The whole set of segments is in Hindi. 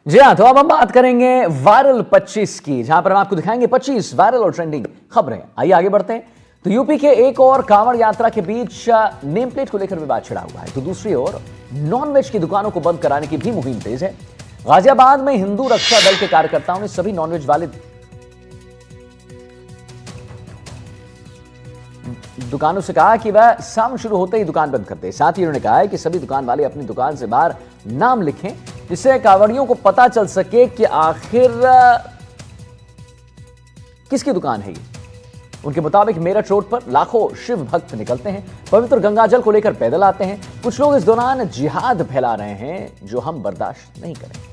जी हाँ, तो अब हम बात करेंगे वायरल 25 की, जहां पर हम आपको दिखाएंगे 25 वायरल और ट्रेंडिंग खबरें। आइए आगे बढ़ते हैं। तो यूपी के एक और कांवड़ यात्रा के बीच नेम प्लेट को लेकर विवाद छिड़ा हुआ है, तो दूसरी ओर नॉनवेज की दुकानों को बंद कराने की भी मुहिम तेज है। गाजियाबाद में हिंदू रक्षा दल के कार्यकर्ताओं ने सभी नॉनवेज वाले दुकानों से कहा कि वह शाम शुरू होते ही दुकान बंद कर दे। साथ ही उन्होंने कहा है कि सभी दुकान वाले अपनी दुकान से बाहर नाम लिखें, जिससे कांवड़ियों को पता चल सके कि आखिर किसकी दुकान है ये। उनके मुताबिक मेरठ रोड पर लाखों शिव भक्त निकलते हैं, पवित्र गंगाजल को लेकर पैदल आते हैं। कुछ लोग इस दौरान जिहाद फैला रहे हैं, जो हम बर्दाश्त नहीं करेंगे।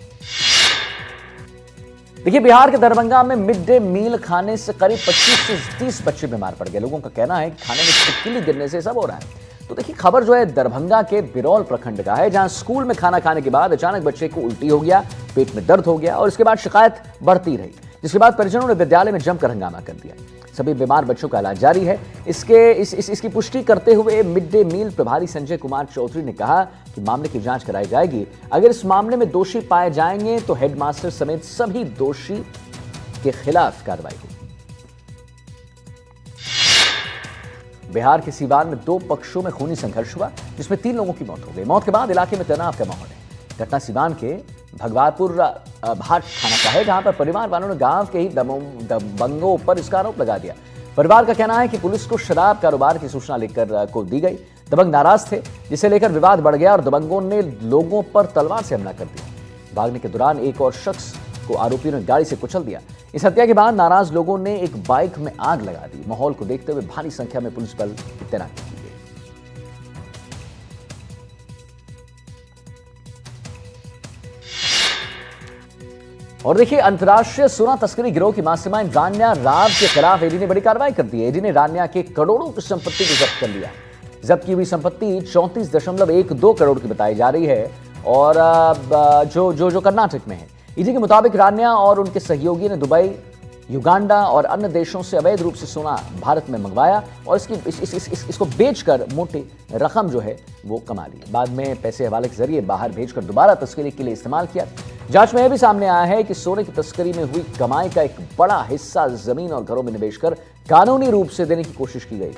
देखिए, बिहार के दरभंगा में मिड डे मील खाने से करीब 25 से 30 बच्चे बीमार पड़ गए। लोगों का कहना है कि खाने में छिपकली गिरने से सब हो रहा है। तो देखिए, खबर जो है दरभंगा के बिरौल प्रखंड का है, जहां स्कूल में खाना खाने के बाद अचानक बच्चे को उल्टी हो गया, पेट में दर्द हो गया और इसके बाद शिकायत बढ़ती रही, जिसके बाद परिजनों ने विद्यालय में जमकर हंगामा कर दिया। सभी बीमार बच्चों का इलाज जारी है। इसकी पुष्टि करते हुए मिड डे मील प्रभारी संजय कुमार चौधरी ने कहा कि मामले की जांच कराई जाएगी। अगर इस मामले में दोषी पाए जाएंगे तो हेडमास्टर समेत सभी दोषी के खिलाफ कार्रवाई होगी। बिहार के सीवान में दो पक्षों में खूनी संघर्ष हुआ, जिसमें 3 लोगों की मौत हो गई। मौत के बाद इलाके में तनाव का माहौल है। घटना सीवान के भगवानपुर भाट थाना का है, जहां पर परिवार वालों ने गांव के ही दबंगों पर इसका आरोप लगा दिया। परिवार का कहना है कि पुलिस को शराब कारोबार की सूचना लेकर को दी गई। दबंग नाराज थे, जिसे लेकर विवाद बढ़ गया और दबंगों ने लोगों पर तलवार से हमला कर दिया। भागने के दौरान एक और शख्स को आरोपियों ने गाड़ी से कुचल दिया। इस हत्या के बाद नाराज लोगों ने एक बाइक में आग लगा दी। माहौल को देखते हुए भारी संख्या में पुलिस बल की तैनाती की गई। और देखिए, अंतर्राष्ट्रीय सोना तस्करी गिरोह की मास्टरमाइंड रान्या राव के खिलाफ ईडी ने बड़ी कार्रवाई कर दी है। ईडी ने रान्या के करोड़ों की संपत्ति को जब्त कर लिया। जब्त की हुई संपत्ति 34.12 करोड़ की बताई जा रही है और जो कर्नाटक में है। ईडी के मुताबिक रान्या और उनके सहयोगी ने दुबई, युगांडा और अन्य देशों से अवैध रूप से सोना भारत में मंगवाया और इसको बेचकर मोटी रकम जो है वो कमा ली। बाद में पैसे हवाले के जरिए बाहर भेजकर दोबारा तस्करी के लिए इस्तेमाल किया। जांच में यह भी सामने आया है कि सोने की तस्करी में हुई कमाई का एक बड़ा हिस्सा जमीन और घरों में निवेश कर कानूनी रूप से देने की कोशिश की गई थी।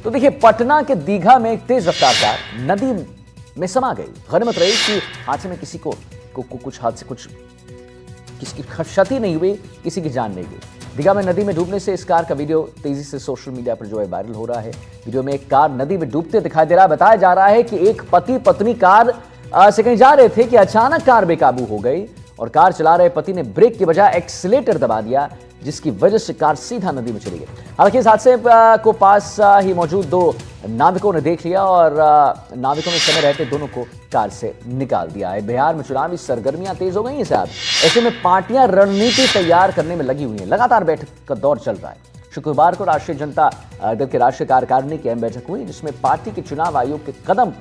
तो देखिए, पटना के दीघा में एक तेज रफ्तार कार नदी में समा गई। गनीमत रही कि हादसे में किसी को किसी की क्षति नहीं हुई, किसी की जान नहीं गई। दीघा में नदी में डूबने से इस कार का वीडियो तेजी से सोशल मीडिया पर जो है वायरल हो रहा है। वीडियो में एक कार नदी में डूबते दिखाई दे रहा है। बताया जा रहा है कि एक पति पत्नी कार से कहीं जा रहे थे कि अचानक कार बेकाबू हो गई और कार चला रहे पति ने ब्रेक के बजाय एक्सीलेटर दबा दिया, जिसकी वजह से कार सीधा नदी में चली गई। हालांकि इस हादसे को पास ही मौजूद 2 नाविकों ने देख लिया और नाविकों ने समय रहते दोनों को कार से निकाल दिया है। बिहार में चुनावी सरगर्मियां तेज हो गई हैं साहब। ऐसे में पार्टियां रणनीति तैयार करने में लगी हुई हैं। लगातार बैठक का दौर चल रहा है। शुक्रवार को राष्ट्रीय जनता दल के राष्ट्रीय कार्यकारिणी की अहम बैठक हुई, जिसमें पार्टी के चुनाव आयोग के कदम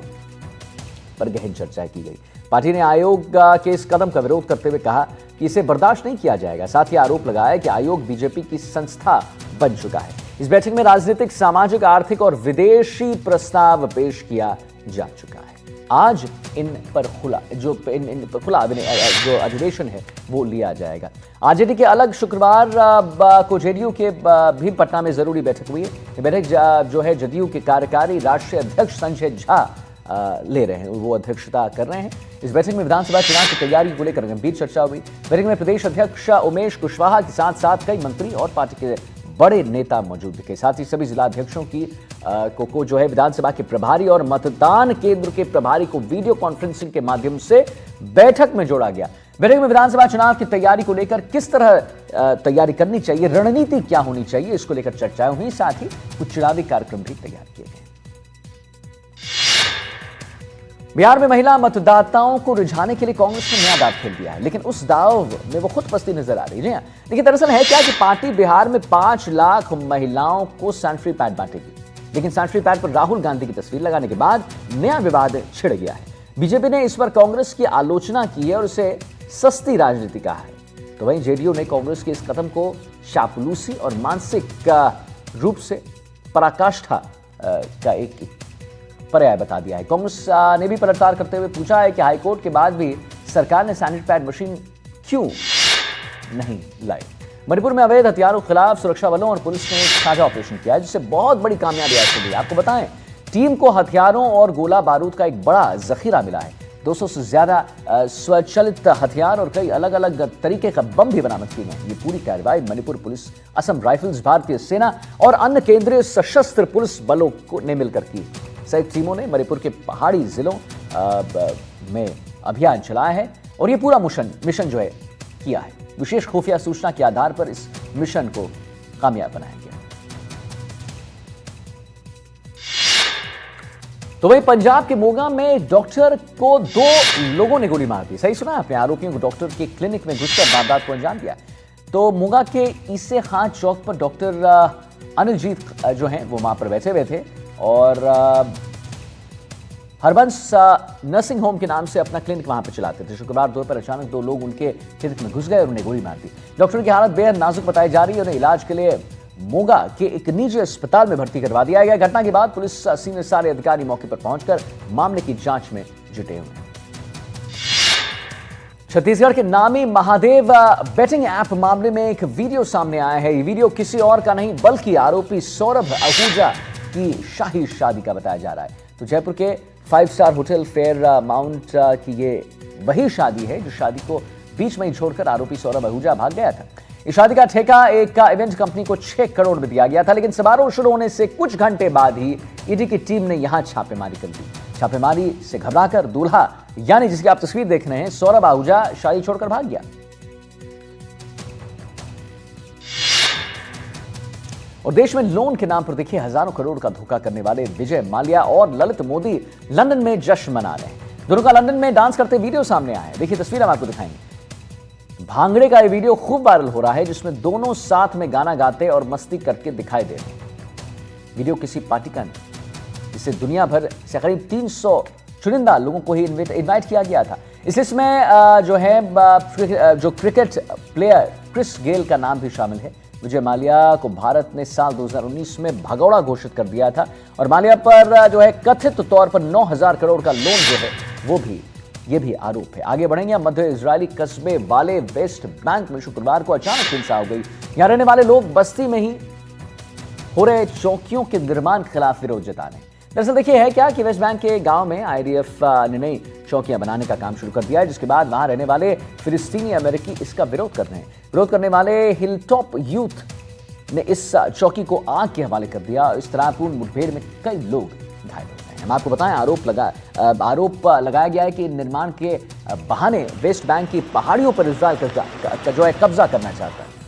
पर गहन चर्चा की गई। पार्टी ने आयोग के इस कदम का विरोध करते हुए कहा कि इसे बर्दाश्त नहीं किया जाएगा। साथ ही आरोप लगाया कि आयोग बीजेपी की संस्था बन चुका है। इस बैठक में राजनीतिक, सामाजिक, आर्थिक और विदेशी प्रस्ताव पेश किया जा चुका है। आज इन पर खुला जो अधिवेशन है वो लिया जाएगा। आरजेडी के अलग शुक्रवार को जेडीयू के भी पटना में जरूरी बैठक हुई है। बैठक जो है जदयू के कार्यकारी राष्ट्रीय अध्यक्ष संजय झा ले रहे हैं, वो अध्यक्षता कर रहे हैं। इस बैठक में विधानसभा चुनाव की तैयारी को लेकर गंभीर चर्चा हुई। बैठक में प्रदेश अध्यक्ष उमेश कुशवाहा के साथ साथ कई मंत्री और पार्टी के बड़े नेता मौजूद थे। साथ ही सभी जिला अध्यक्षों को जो है विधानसभा के प्रभारी और मतदान केंद्र के प्रभारी को वीडियो कॉन्फ्रेंसिंग के माध्यम से बैठक में जोड़ा गया। बैठक में विधानसभा चुनाव की तैयारी को लेकर किस तरह तैयारी करनी चाहिए, रणनीति क्या होनी चाहिए, इसको लेकर चर्चाएं हुई। साथ ही कुछ चुनावी कार्यक्रम भी तैयार किए गए। बिहार में महिला मतदाताओं को रिझाने के लिए कांग्रेस ने नया दांव खेल दिया है, लेकिन उस दांव में वो खुद पस्ती नजर आ रही है। देखिए, दरअसल है क्या कि पार्टी बिहार में 5 लाख महिलाओं को सैनिटरी पैड बांटेगी, लेकिन सैनिटरी पैड पर राहुल गांधी की तस्वीर लगाने के बाद नया विवाद छिड़ गया है। बीजेपी ने इस पर कांग्रेस की आलोचना की है और उसे सस्ती राजनीति कहा है। तो वहीं जेडीयू ने कांग्रेस के इस कदम को चापलूसी और मानसिक रूप से पराकाष्ठा का एक पर्याय बता दिया है। कांग्रेस ने भी पलटवार करते हुए पूछा है कि हाईकोर्ट के बाद भी सरकार ने सैनिटरी पैड मशीन क्यों नहीं लाई? मणिपुर में अवैध हथियारों के खिलाफ सुरक्षा बलों और पुलिस ने एक साझा ऑपरेशन किया जिससे बहुत बड़ी कामयाबी हासिल हुई। आपको बताएं, टीम को हथियारों और गोला बारूद का एक बड़ा जखीरा मिला है। 200 से ज्यादा स्वचालित हथियार और कई अलग अलग तरीके का बम भी बरामद किए गए। ये पूरी कार्रवाई मणिपुर पुलिस, असम राइफल्स, भारतीय सेना और अन्य केंद्रीय सशस्त्र पुलिस बलों ने मिलकर की। संयुक्त टीमों ने मणिपुर के पहाड़ी जिलों में अभियान चलाया है और ये पूरा मिशन जो है किया है। विशेष खुफिया सूचना के आधार पर इस मिशन को कामयाब बनाया गया। तो वही पंजाब के मोगा में डॉक्टर को 2 लोगों ने गोली मार दी। सही सुना आपने, आरोपियों को डॉक्टर के क्लिनिक में घुसकर वारदात को अंजाम दिया। तो मोगा के ईसे खान चौक पर डॉक्टर अनिलजीत जो हैं वो वहां पर बैठे हुए थे और हरबंस नर्सिंग होम के नाम से अपना क्लिनिक वहां पर चलाते थे। शुक्रवार दोपहर अचानक 2 लोग उनके क्लिनिक में घुस गए और उन्हें गोली मार दी। डॉक्टर की हालत बेहद नाजुक बताई जा रही है। उन्हें इलाज के लिए मोगा के एक निजी अस्पताल में भर्ती करवा दिया गया। घटना के बाद पुलिस सीनियर सारे अधिकारी मौके पर पहुंचकर मामले की जांच में जुटे हुए हैं। छत्तीसगढ़ के नामी महादेव बेटिंग ऐप मामले में एक वीडियो सामने आया है। ये वीडियो किसी और का नहीं बल्कि आरोपी सौरभ आहूजा की शाही शादी का बताया जा रहा है। तो जयपुर के 5 स्टार होटल फेयर माउंट की ये वही शादी है जो शादी को बीच में ही छोड़कर आरोपी सौरभ आहूजा भाग गया था। इस शादी का ठेका एक इवेंट कंपनी को 6 करोड़ में दिया गया था, लेकिन समारोह शुरू होने से कुछ घंटे बाद ही ईडी की टीम ने यहां छापेमारी कर दी। छापेमारी से घबराकर दूल्हा यानी जिसकी आप तस्वीर देख रहे हैं सौरभ आहूजा शादी छोड़कर भाग गया। और देश में लोन के नाम पर देखिए हजारों करोड़ का धोखा करने वाले विजय माल्या और ललित मोदी लंदन में जश्न मना रहे हैं। दोनों का लंदन में डांस करते वीडियो सामने आया है। देखिए तस्वीर हम आपको दिखाएंगे। भांगड़े का ये वीडियो खूब वायरल हो रहा है जिसमें दोनों साथ में गाना गाते और मस्ती करके दिखाई दे रहे हैं। वीडियो किसी पार्टी का नहीं, जिसे दुनिया भर से करीब 300 चुनिंदा लोगों को ही इनवाइट किया गया था। इस लिस्ट में जो क्रिकेट प्लेयर क्रिस गेल का नाम भी शामिल है। विजय माल्या को भारत ने साल 2019 में भगौड़ा घोषित कर दिया था और माल्या पर जो है कथित तौर पर 9,000 करोड़ का लोन जो है वो भी ये भी आरोप है। आगे बढ़ेंगे। मध्य इजरायली कस्बे वाले वेस्ट बैंक में शुक्रवार को अचानक हिंसा हो गई। यहां रहने वाले लोग बस्ती में ही हो रहे चौकियों के निर्माण के खिलाफ विरोध जता रहे हैं। दरअसल देखिए है क्या कि वेस्ट बैंक के गांव में आईडीएफ ने नई चौकियां बनाने का काम शुरू कर दिया है, जिसके बाद वहां रहने वाले फिलिस्तीनी अमेरिकी इसका विरोध कर रहे हैं। विरोध करने वाले हिलटॉप यूथ ने इस चौकी को आग के हवाले कर दिया। इस तरह पूर्ण मुठभेड़ में कई लोग घायल हो गए। हम आपको बताएं आरोप लगाया गया है कि निर्माण के बहाने वेस्ट बैंक की पहाड़ियों पर इजरायल जो है कब्जा करना चाहता है।